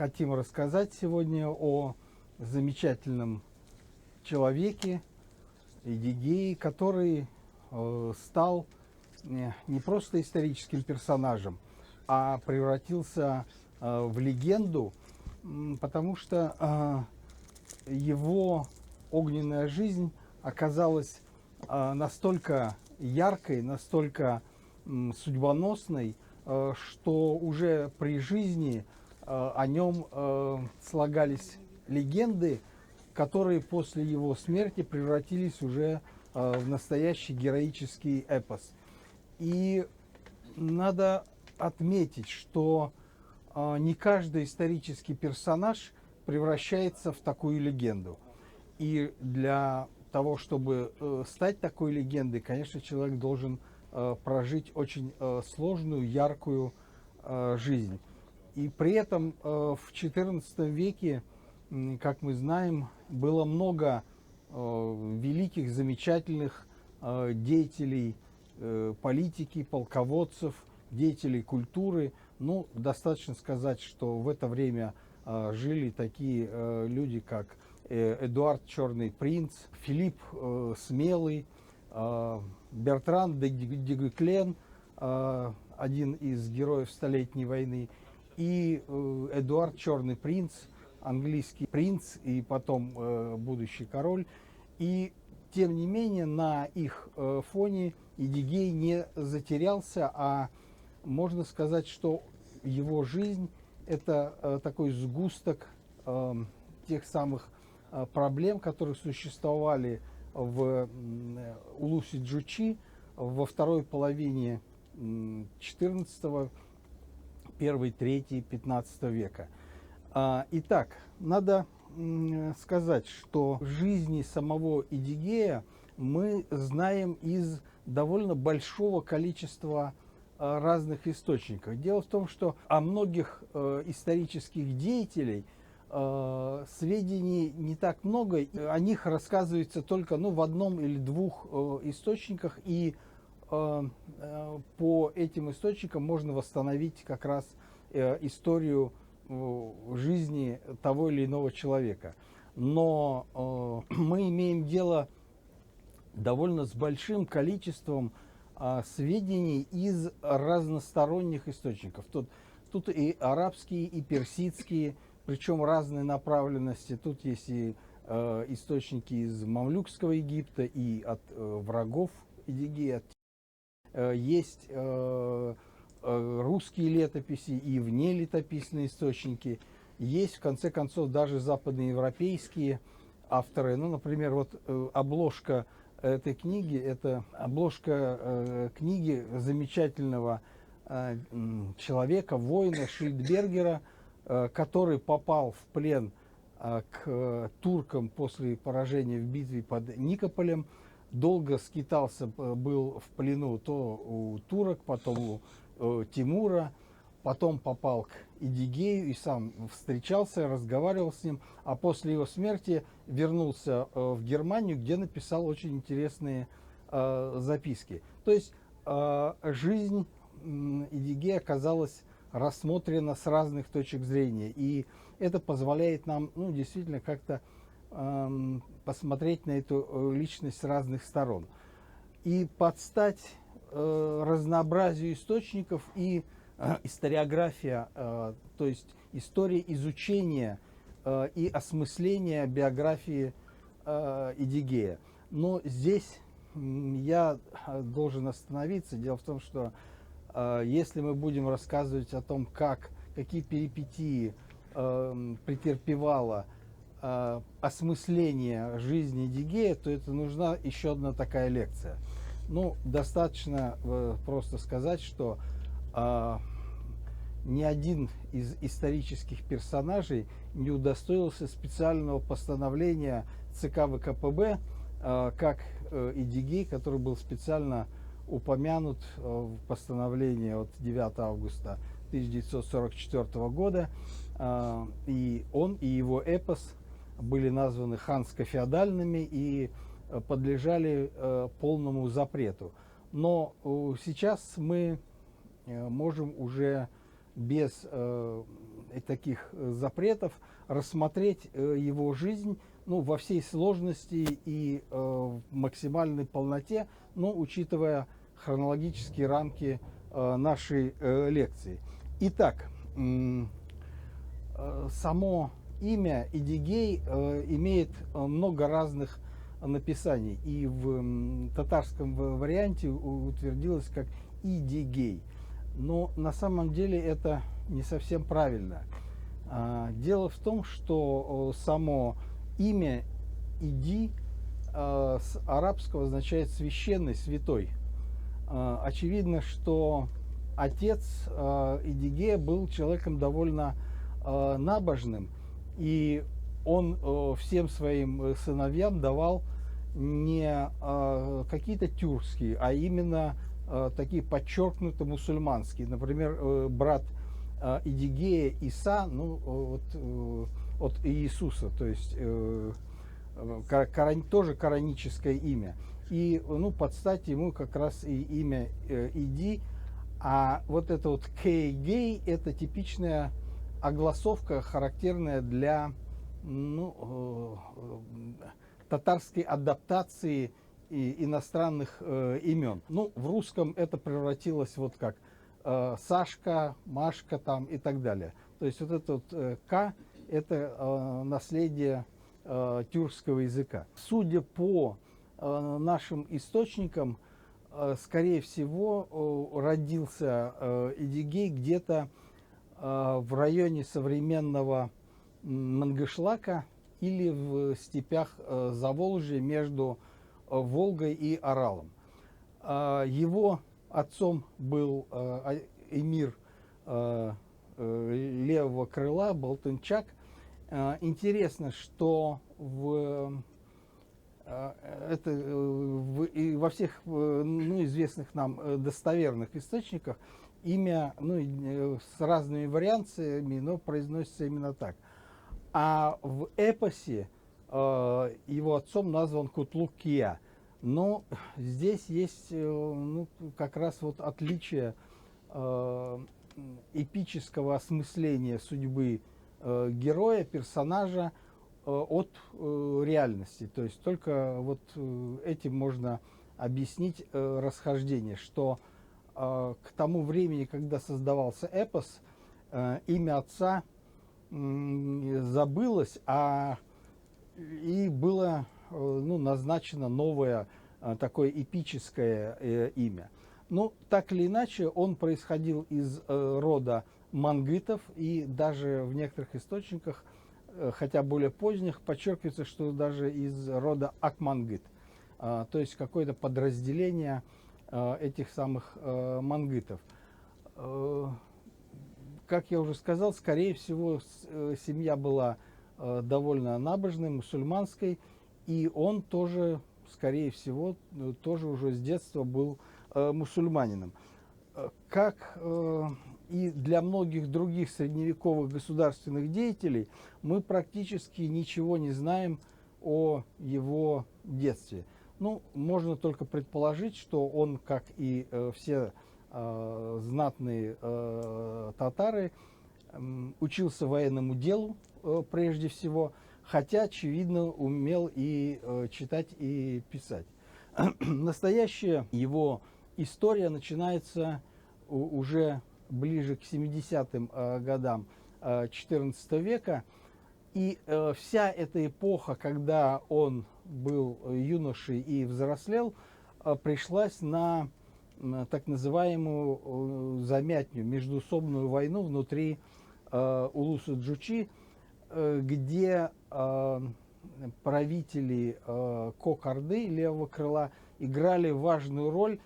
хотим рассказать сегодня о замечательном человеке Эдигее, который стал не просто историческим персонажем, а превратился в легенду, потому что его огненная жизнь оказалась настолько яркой, настолько судьбоносной, что уже при жизни о нем слагались легенды, которые после его смерти превратились уже в настоящий героический эпос. И надо отметить, что не каждый исторический персонаж превращается в такую легенду. И для того, чтобы стать такой легендой, конечно, человек должен прожить очень сложную, яркую жизнь. И при этом в XIV веке, как мы знаем, было много великих, замечательных деятелей политики, полководцев, деятелей культуры. Ну, достаточно сказать, что в это время жили такие люди, как Эдуард Черный принц, Филипп Смелый, Бертран де Гюклен, один из героев Столетней войны, и Эдуард Черный принц, английский принц и потом будущий король. И тем не менее на их фоне Эдигей не затерялся, а можно сказать, что его жизнь – это такой сгусток тех самых проблем, которые существовали в Улусе-Джучи во второй половине XIV, первой, третьей, XV века. Итак, надо сказать, что жизни самого Эдигея мы знаем из довольно большого количества разных источников. Дело в том, что о многих исторических деятелей сведений не так много, о них рассказывается только в одном или двух источниках, и по этим источникам можно восстановить как раз историю жизни того или иного человека. Но мы имеем дело довольно с большим количеством сведений из разносторонних источников. Тут и арабские, и персидские, причем разной направленности. Тут есть и источники из Мамлюкского Египта, и от врагов Эдигея. Есть русские летописи и внелетописные источники. Есть, в конце концов, даже западноевропейские авторы. Ну, например, вот обложка этой книги, это обложка книги замечательного человека, воина Шильдбергера, который попал в плен к туркам после поражения в битве под Никополем. Долго скитался, был в плену то у турок, потом у Тимура, потом попал к Эдигею и сам встречался, разговаривал с ним, а после его смерти вернулся в Германию, где написал очень интересные записки. То есть жизнь Эдигея оказалась рассмотрена с разных точек зрения, и это позволяет нам действительно как-то посмотреть на эту личность с разных сторон. И под стать разнообразию источников и историография, то есть история изучения и осмысления биографии Эдигея. Но здесь я должен остановиться. Дело в том, что если мы будем рассказывать о том, какие перипетии претерпевала осмысление жизни Эдигея, то это нужна еще одна такая лекция. Ну, достаточно просто сказать, что ни один из исторических персонажей не удостоился специального постановления ЦК ВКПБ, как Эдигей, который был специально упомянут в постановлении от 9 августа 1944 года. И он, и его эпос были названы ханско-феодальными и подлежали полному запрету. Но сейчас мы можем уже без таких запретов, рассмотреть его жизнь, ну, во всей сложности и в максимальной полноте, но учитывая хронологические рамки нашей лекции. Итак, само имя Эдигей имеет много разных написаний, и в татарском варианте утвердилось как Идигей. Но на самом деле это не совсем правильно. Дело в том, что само имя Иди с арабского означает священный, святой. Очевидно, что отец Эдигея был человеком довольно набожным, и он всем своим сыновьям давал не какие-то тюркские, а именно такие подчеркнуто мусульманские. Например, брат Эдигея Иса, ну, от Иисуса, то есть тоже кораническое имя. И, ну, под стать ему как раз и имя Иди. А вот это вот Кейгей — это типичная огласовка, характерная для, ну, татарской адаптации иностранных имен. Ну, в русском это превратилось вот как Сашка, Машка там и так далее. То есть вот это вот К — это наследие тюркского языка. Судя по нашим источникам, скорее всего, родился Эдигей где-то в районе современного Мангышлака или в степях Заволжья между Волгой и Аралом. Его отцом был эмир левого крыла Балтынчак. Интересно, что во всех известных нам достоверных источниках имя, с разными вариациями, но произносится именно так. А в эпосе его отцом назван Кутлук Кия. Но здесь есть как раз вот отличие эпического осмысления судьбы героя, персонажа от реальности. То есть только вот этим можно объяснить расхождение, что к тому времени, когда создавался эпос, имя отца забылось, и было назначено новое такое эпическое имя. Ну, так или иначе, он происходил из рода мангытов, и даже в некоторых источниках, хотя более поздних, подчеркивается, что даже из рода Акмангыт, то есть какое-то подразделение этих самых мангытов. Как я уже сказал, скорее всего, семья была довольно набожной, мусульманской, и он тоже, скорее всего, тоже уже с детства был мусульманином. Как и для многих других средневековых государственных деятелей, мы практически ничего не знаем о его детстве. Ну, можно только предположить, что он, как и все знатные татары, учился военному делу прежде всего, хотя, очевидно, умел и читать, и писать. Настоящая его история начинается уже ближе к 70-м годам XIV века, и вся эта эпоха, когда он был юношей и взрослел, пришлась на так называемую замятню, междуусобную войну внутри Улуса Джучи, где правители Кок-Орды, левого крыла, играли важную роль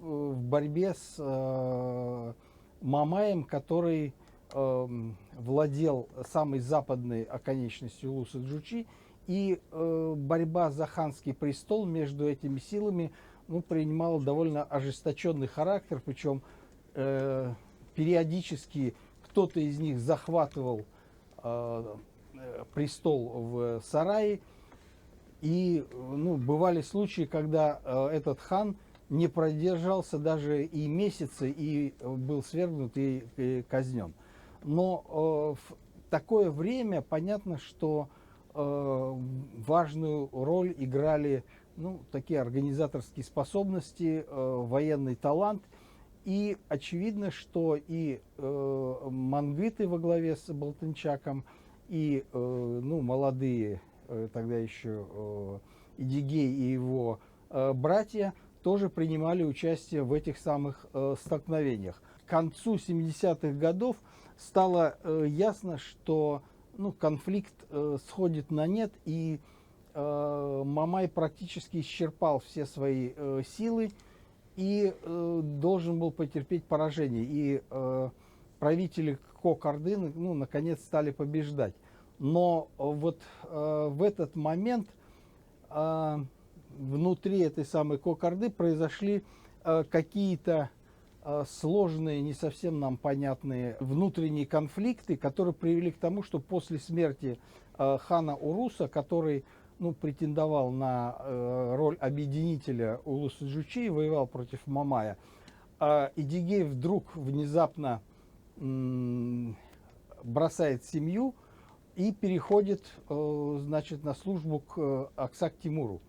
в борьбе с Мамаем, который владел самой западной оконечностью Улуса Джучи, и борьба за ханский престол между этими силами принимала довольно ожесточенный характер, причем периодически кто-то из них захватывал престол в сарае, и бывали случаи, когда этот хан не продержался даже и месяца, и был свергнут и казнен. Но в такое время понятно, что важную роль играли, ну, такие организаторские способности, военный талант. И очевидно, что и мангыты во главе с Балтынчаком, и ну, молодые тогда еще Идигей и его братья тоже принимали участие в этих самых столкновениях. К концу 70-х годов стало ясно, что ну, конфликт сходит на нет, и Мамай практически исчерпал все свои силы и должен был потерпеть поражение. И правители Кокорды, ну, наконец, стали побеждать. Но вот в этот момент внутри этой самой Кокорды произошли какие-то сложные, не совсем нам понятные внутренние конфликты, которые привели к тому, что после смерти хана Уруса, который ну, претендовал на роль объединителя Улус-Джучи и воевал против Мамая, Идигей вдруг внезапно бросает семью и переходит, значит, на службу к Аксак-Тимуру,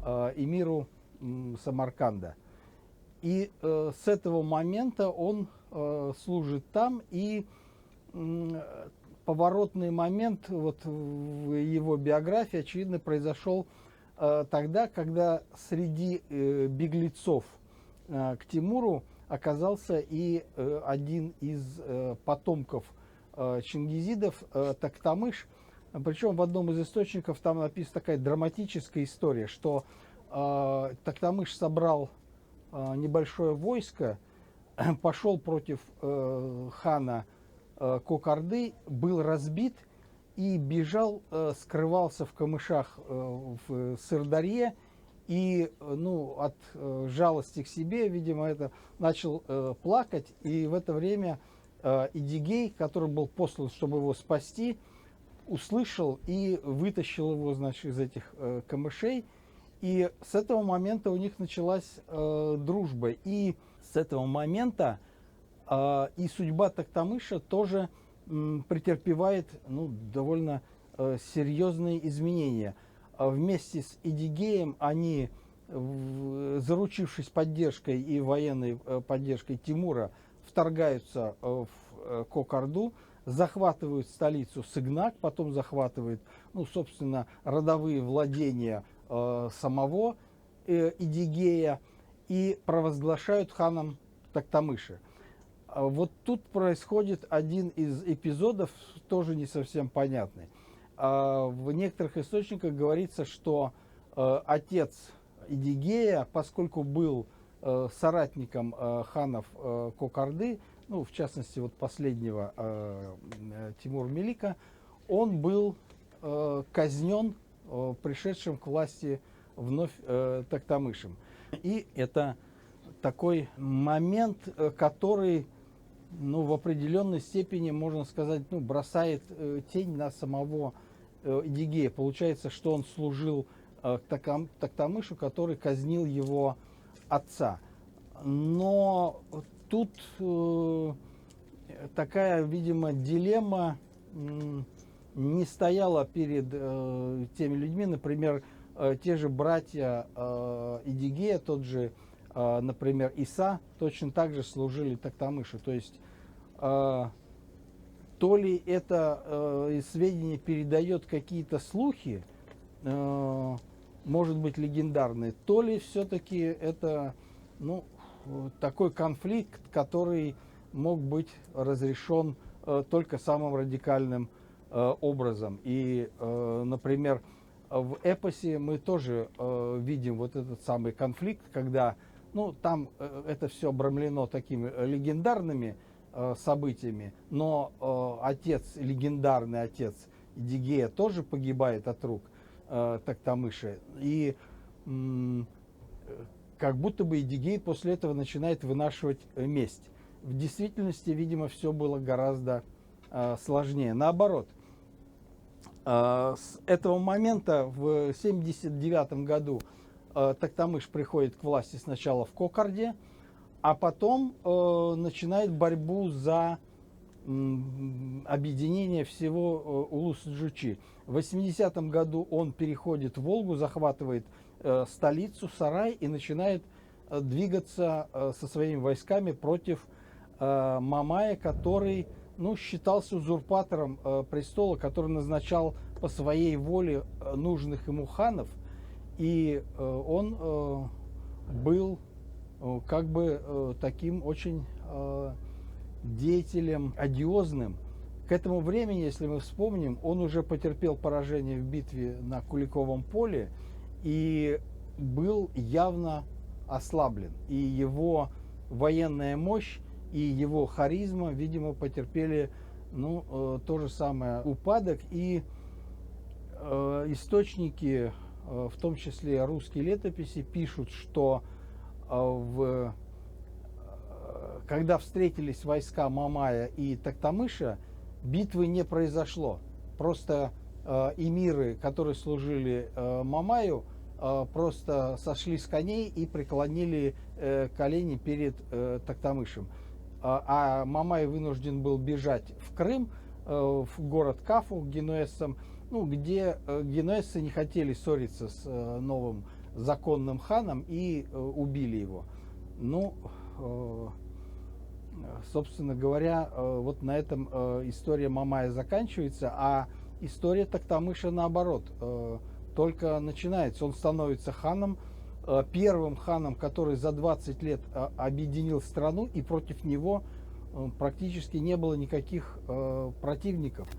эмиру Самарканда. И с этого момента он служит там, и поворотный момент вот в его биографии, очевидно, произошел тогда, когда среди беглецов к Тимуру оказался и один из потомков чингизидов, Токтамыш. Причем в одном из источников там написана такая драматическая история, что Токтамыш собрал небольшое войско, пошел против хана Кокорды, был разбит и бежал, скрывался в камышах в Сырдарье, и ну, от жалости к себе, видимо, это начал плакать, и в это время Идигей, который был послан, чтобы его спасти, услышал и вытащил его, значит, из этих камышей. И с этого момента у них началась дружба. И с этого момента и судьба Токтамыша тоже претерпевает ну, довольно серьезные изменения. Вместе с Идигеем они, заручившись поддержкой и военной поддержкой Тимура, вторгаются в Кокорду, захватывают столицу Сыгнак, потом захватывают, ну, собственно, родовые владения самого Идигея и провозглашают ханом Токтамыша. Вот тут происходит один из эпизодов, тоже не совсем понятный. В некоторых источниках говорится, что отец Идигея, поскольку был соратником ханов Кокорды, ну, в частности, вот последнего Тимур-Мелика, он был казнен пришедшим к власти вновь Токтамышем. И это такой момент, который ну, в определенной степени, можно сказать, ну, бросает тень на самого Идигея. Получается, что он служил Токтамышу, который казнил его отца. Но тут такая, видимо, дилемма не стояла перед теми людьми. Например, те же братья Идигея, тот же, например, Иса, точно так же служили Токтамышу. То есть то ли это сведения передает какие-то слухи, может быть, легендарные, то ли все-таки это ну, такой конфликт, который мог быть разрешен только самым радикальным образом. И, например, в эпосе мы тоже видим вот этот самый конфликт, когда ну, там это все обрамлено такими легендарными событиями, но отец, легендарный отец Идигея тоже погибает от рук Токтамыша. И как будто бы Идигей после этого начинает вынашивать месть. В действительности, видимо, все было гораздо сложнее. Наоборот, с этого момента в 1979 году Токтамыш приходит к власти сначала в Кокорде, а потом начинает борьбу за объединения всего Улус-Джучи. В 80-м году он переходит Волгу, захватывает столицу Сарай и начинает двигаться со своими войсками против Мамая, который, ну, считался узурпатором престола, который назначал по своей воле нужных ему ханов, и он был как бы таким очень деятелем одиозным. К этому времени, если мы вспомним, он уже потерпел поражение в битве на Куликовом поле и был явно ослаблен. И его военная мощь и его харизма, видимо, потерпели, ну, то же самое упадок. И источники, в том числе русские летописи, пишут, что когда встретились войска Мамая и Токтамыша, битвы не произошло. Просто эмиры, которые служили Мамаю, просто сошли с коней и преклонили колени перед Токтамышем. А Мамай вынужден был бежать в Крым, в город Кафу к генуэзцам, ну, где генуэзцы не хотели ссориться с новым законным ханом и убили его. Ну, собственно говоря, вот на этом история Мамая заканчивается, а история Токтамыша наоборот только начинается. Он становится ханом, первым ханом, который за 20 лет объединил страну, и против него практически не было никаких противников.